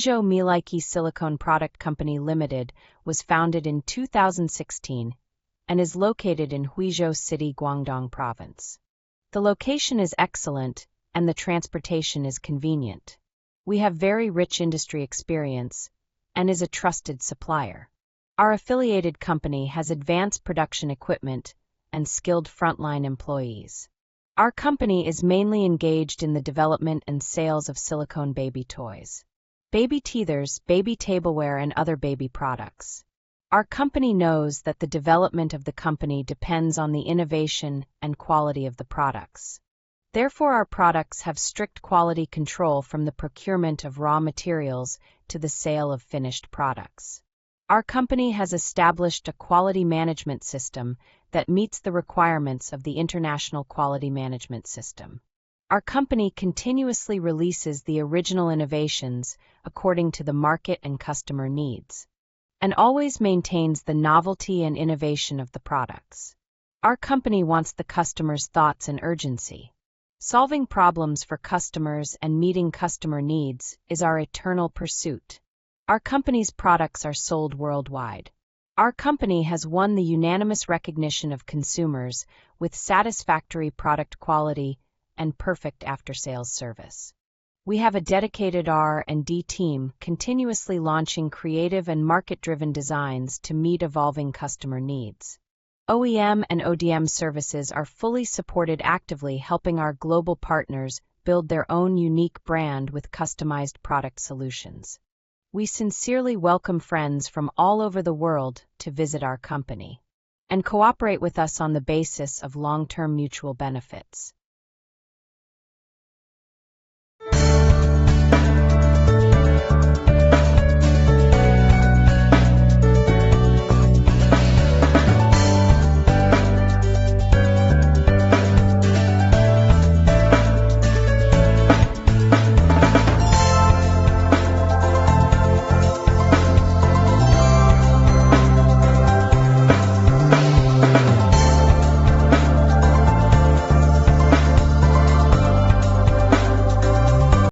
Melikey Silicone Product Company Limited was founded in 2016 and is located in Huizhou City, Guangdong Province. The location is excellent and the transportation is convenient. We have very rich industry experience and is a trusted supplier. Our affiliated company has advanced production equipment and skilled frontline employees. Our company is mainly engaged in the development and sales of silicone baby toys, baby teethers, baby tableware, and other baby products. Our company knows that the development of the company depends on the innovation and quality of the products. Therefore, our products have strict quality control from the procurement of raw materials to the sale of finished products. Our company has established a quality management system that meets the requirements of the International Quality Management System. Our company continuously releases the original innovations according to the market and customer needs, and always maintains the novelty and innovation of the products. Our company wants the customer's thoughts and urgency. Solving problems for customers and meeting customer needs is our eternal pursuit. Our company's products are sold worldwide. Our company has won the unanimous recognition of consumers with satisfactory product quality and perfect after-sales service. We have a dedicated R&D team continuously launching creative and market-driven designs to meet evolving customer needs. OEM and ODM services are fully supported, actively helping our global partners build their own unique brand with customized product solutions. We sincerely welcome friends from all over the world to visit our company and cooperate with us on the basis of long-term mutual benefits.